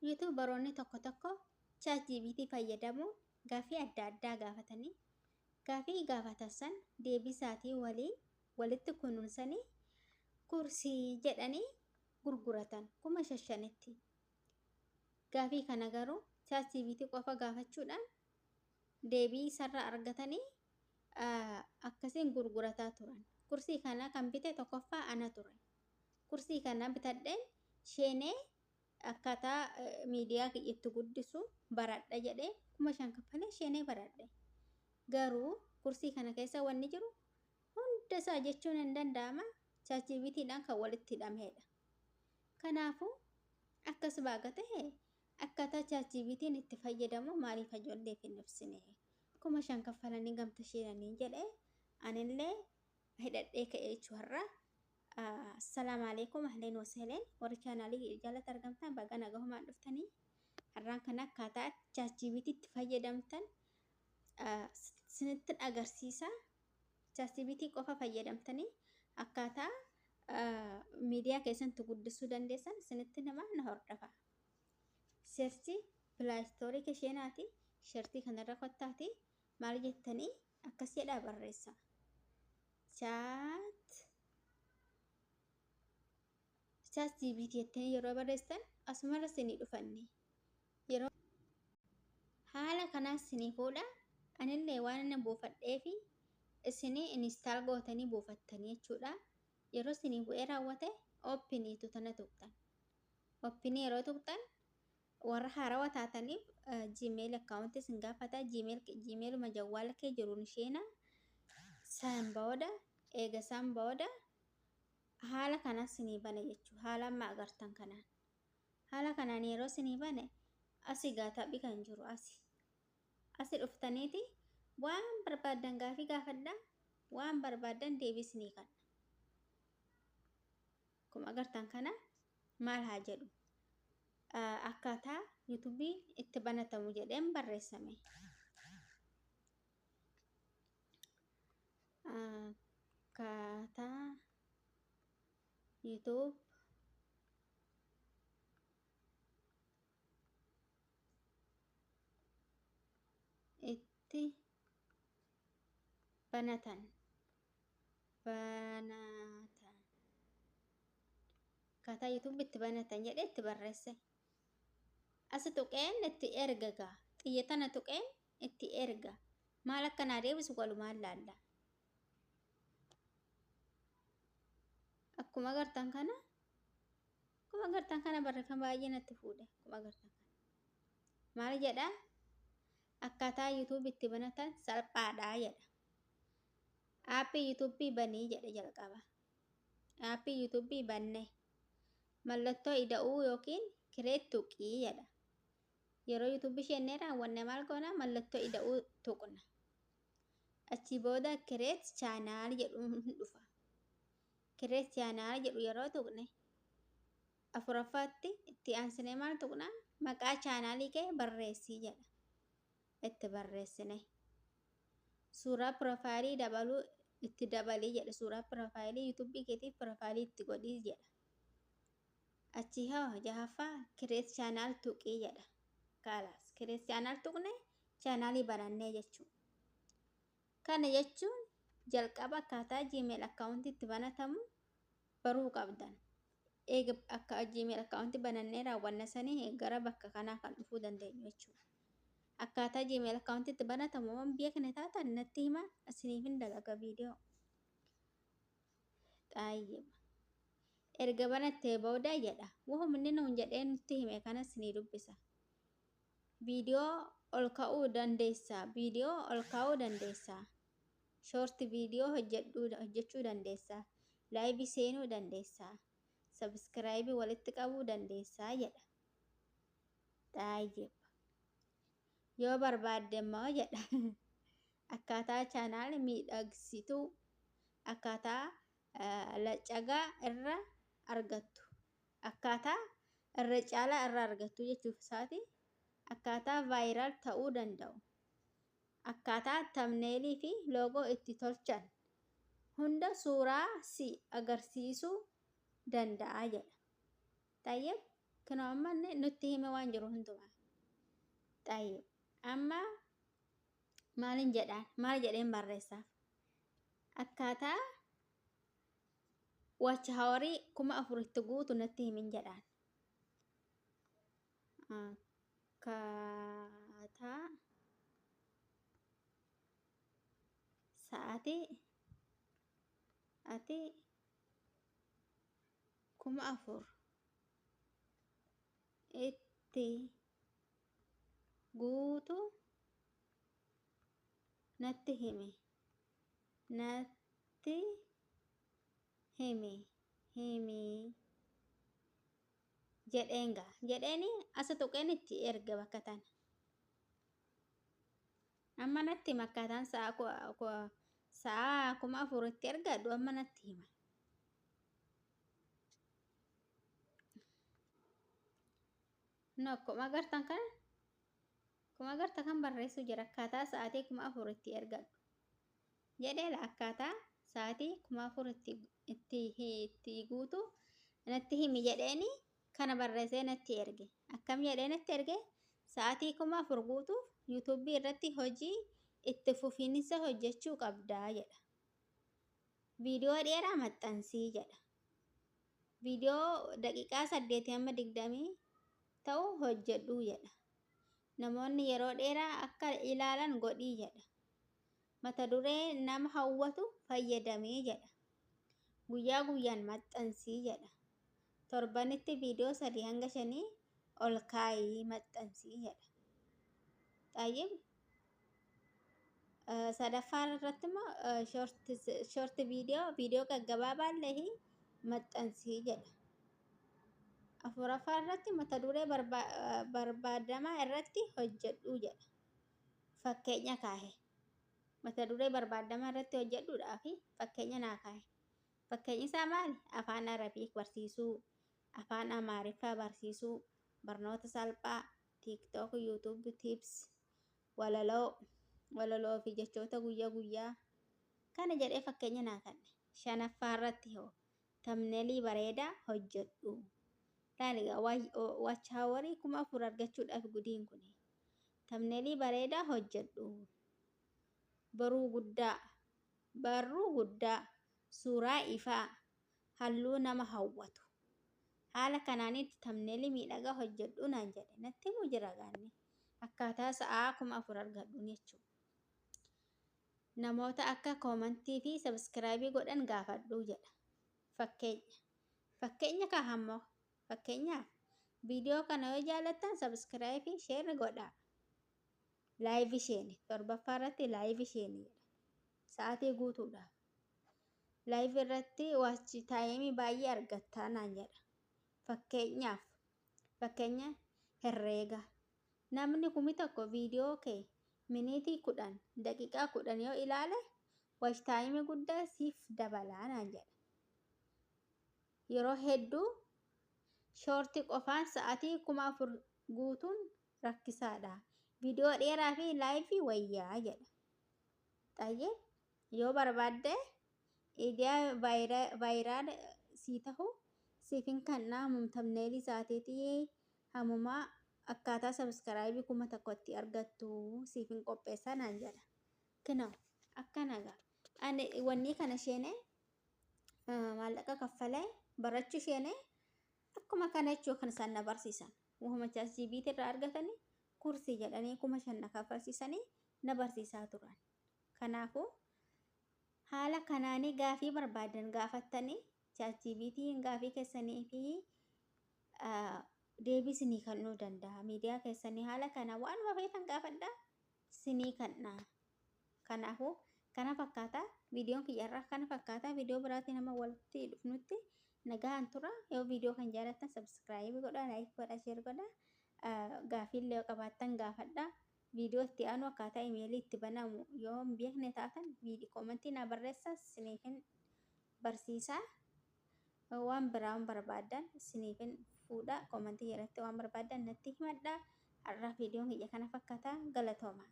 yuutuubaroonni tokko tokko ChatGPT fayyadamuun gaaffii adda addaa gaafatanii gaaffii gaafatan san deebisaatii walitti kunuunsanii kursii jedhanii gurguratan 5,500tti. Gaaffii kana garuu ChatGPT qofa gaafachuudhaan deebii isarraa argatanii akkasiin gurgurataa turan. Kursii kana kan bite tokkoffaa ana ture. Kursii kana bitadheen sheenee akkaataa miidiyaa itti guddisu baradha jedhee 5,000 kaffalee sheenee baradhe. Garuu kursii kana keessa wanni jiru hunda isaa jechuun hin danda'ama ChatGPTdhaan kan walitti hidhamedha. Kanaafuu akkas baaga ta'e akkaataa ChatGPT'n itti fayyadamu maaliif ijoolleef hin ibsine? 5,000 kaffalanii gamta sheenanii jedhee anillee hidhadhee ka'ee jechuudha. Assalaamu alaikum ahleen wasahleen warri chaanaalii jaalatti argamtan baga nagahumaan dhuftanii har'aan kana akkaataa ChatGPT itti fayyadamtan sinittin agarsiisa. ChatGPT qofa fayyadamtanii akkaataa miidiyaa keessatti guddisuu dandeessan sinitti nama na hordofa. Seerchi pilaastoorii kesheenaati. Shartii kanarra kottaati. Maal jettanii akkas jedhaa barreessa. ChatGPT jettanii yeroo barreessan asumarra sinii dhufanni. Yeroo haala kanaas sinii fuudha. Anillee waan inni buufadhee fi isinii install gootanii buufattanii jechuudha. Yeroo sinii bu'ee raawwate oopiniitu tana tuqxan. Oopinii yeroo tuqxan warra haarawaa taataniif Gmail account sin gaafata. Gmail jawwaala kee jiruun isheena san booda eega san booda haala kanas sinii bane jechuudha. Haala amma agartan kanaan. Haala kanaan yeroo sinii bane asii gaatabii kan jiru asii dhuftaniiti waan barbaadan gaafii gaafadhaa waan barbaadan deebisnii kan. Akkuma agartan kana maal haa jedhu akkaataa yuutuubii itti banatamu jedheen barreessame. Akkaataa yuutuub itti banatan akkaataa yuutuub itti banatan jedhee itti barreesse. As tuqeen itti erga xiyyatana tuqeen itti erga maal akkanaa deebisu walumaan laalla. Akkuma agartan kana barreeffama baay'ee natti fuudhe. Akkuma agartan kana maal jedhaa akkaataa yuutuub itti banatan salphaadhaa jedha. Aappii yuutuubii banii jedhe jalqaba. Aappii yuutuubii banne mallattoo ida'uu yookiin kireet tuqii jedha. Yeroo yuutuubii sheennee raawwanne maal goona mallattoo ida'uu tuqna. Achi booda kireet chaanaal jedhu dhufa. Kireet chaanaal jedhu yeroo tuqne afuraffaatti itti aansinee maal tuqna maqaa chaanaalii kee barreessii jedha. Itti barreessine. Suuraa piroofaayilii dabaluu itti dabalii jedha. Suuraa piroofaayilii yuutuubii keetiif piroofaayilii itti godhii jedha. Achi hoo jahaffaa kireet chaanaal tuqii jedha. Kaalaas kireet chaanaal tuqne chaanaalii banannee jechuudha. Kana jechuun jalqaba akkaataa Gmail account itti banatamu baruu qabdan. Eega akka Gmail account banannee raawwanna sanii gara bakka kanaa kan dhufuu dandeenyu jechuudha. Akkaataa Gmail account itti banatamu waan biyya kana taatan natti himaa isiniif hin dalaga viidiyoo. Xaayyee. Erga banattee booda jedha. Wahumni nuun jedhee nutti hime kanas ni dubbisa. Viidiyoo ol ka'uu dandeessaa. Short viidiyoo hojjechuu dandeessaa. Laayivii seenuu dandeessaa. Sabskiraayibii walitti qabuu dandeessaa jedha. Xaayyee. Yoo barbaadde immoo jedha. Akkaataa chaanaal miidhagsituu akkaataa laccagaa irra argattu. Akkaataa irra caalaa irra argattu jechuuf isaati. Akkaataa vaayiraal ta'uu danda'u. Akkaataa tamneelii fi loogoo itti tolchan hunda suuraa si agarsiisuu danda'a jedha. Tayyib kunoo amma inni nutti hime waan jiru hundumaa. Xayyib amma maalin jedhaan maal jedheen barreessaaf akkaataa wacha haawarii 4,000 itti guutu natti himin jedhaan. Akkaataa sa'aatii ati 4,000 itti guutu natti himi jedheenga jedheeni asa tuqeen itti erga bakka tana. Amma natti hima akkaataan sa'a 4,000 itti ergadhu amma natti hima. No akkuma agartan kan barreessu jira akkaataa sa'aatii 4,000 itti ergadhu jedheela akkaataa sa'aatii 4,000 itti guutu natti himi jedheeni kana barreessee natti erge. Akkam jedhee natti erge sa'aatii 4,000 guutuuf yuutuubii irratti hojii itti fufiinsa hojjechuu qabdaa jedha. Viidiyoo dheeraa maxxansii jedha. Viidiyoo daqiiqaa 8-20 ta'u hojjedhuu jedha. Namoonni yeroo dheeraa akka ilaalan godhii jedha. Mata duree nama hawwatu fayyadamee jedha. Guyyaa guyyaan maxxansii jedha. Torbanitti viidiyoo 3-5 ol kaayii maxxansii jedha. Xayyib sadaffaan irratti immoo short viidiyoo gaggabaabaa illee maxxansii jedha. Afuraffaa irratti mata duree barbaadamaa irratti hojjedhuu jedha. Fakkeenya kaahe mata duree barbaadamaa irratti hojjedhuudhaaf fakkeenya naa kaahe. Fakkeenyi isaa maali? Afaan Arabii barsiisuu, afaan Amaariffaa barsiisuu, barnoota salphaa, TikTok, YouTube, Tips, walaloo fi jechoota guyyaa kana jedhee fakkeenya naa kanne. Shanaffaa irratti hoo tamneelii bareedaa hojjedhu. Laaligaa wacha haawarii 4,000 argachuudhaaf gudiin kun tamneelii bareedaa hojjedhu. Barruu guddaa, suuraa ifaa, halluu nama hawwatu. Haala kanaanitti tamneelii miidhagaa hojjedhu naan jedhe natti himuu jira gaanni. Akkaataa sa'aa 4,000 argadhuun jechuudha. Namoota akka koomantii fi sabskiraayibii godhan gaafadhuu jedha. Fakkeenya kaahammoo fakkeenyaaf viidiyoo kana yoo jaalattan sabskiraayibii sheer godhaa. Laayivii isheeni torbaffaa irratti laayivii isheeni jedha. Sa'aatii guutuudhaaf. Laayivii irratti waachi taayimii baay'ee argattaa naan jedha. Fakkeenya herreega. Namni 1,000 viidiyoo kee miniitii 10 daqiiqaa 10 yoo ilaale waachi taayimii guddaa siif dabalaa naan jedha. Yeroo hedduu shoortii qofaan sa'aatii 4,000 guutuun rakkisaadha. Viidiyoo dheeraa fi laayivii wayyaa jedha. Xayyee yoo barbaadde idiyaa vaayiraal sii ta'u siifin kannaa tamneelii sa'aatiitii hamumaa akkaataa sabskiraayibii 1,000 itti argattu siifin qopheessaa naan jedha. Kinoo akkanagaa ani wanni kana isheenee maallaqa kaffalee barachuu isheenee akkuma kana jechuu kan isaan na barsiisan. Wahuma ChatGPT irraa argatanii kursii jedhanii 5,000 kaffalsiisanii na barsiisaa turan. Kanaafuu haala kanaanii gaafii barbaadan gaafattanii ChatGPT'n gaafii keessanii fi deebii sinii kennuu danda'a. Miidiyaa keessanii haala kana waanuma feetan gaafadhaa sinii kennaa. Kanaafuu kana fakkaataa viidiyoon kiyyarraa kana fakkaataa viidiyoo biraatiin nama walitti dhufnutti nagaan tura. Yoo viidiyoo kan jaalattan sabskiraayibii godhaa, laayik godhaa, sheer godhaa. Gaafii illee yoo qabaattan gaafadhaa. Viidiyoo itti aanu akkaataa imeelii itti banamu yoo hin beekne taatan koomentii naa barreessaa siniifin barsiisaa. Waan biraan barbaadan siniifin fuudhaa koomentii jalatti waan barbaadan natti himadhaa. Har'aaf viidiyoon kiyya kana fakkaataa galatoomaa.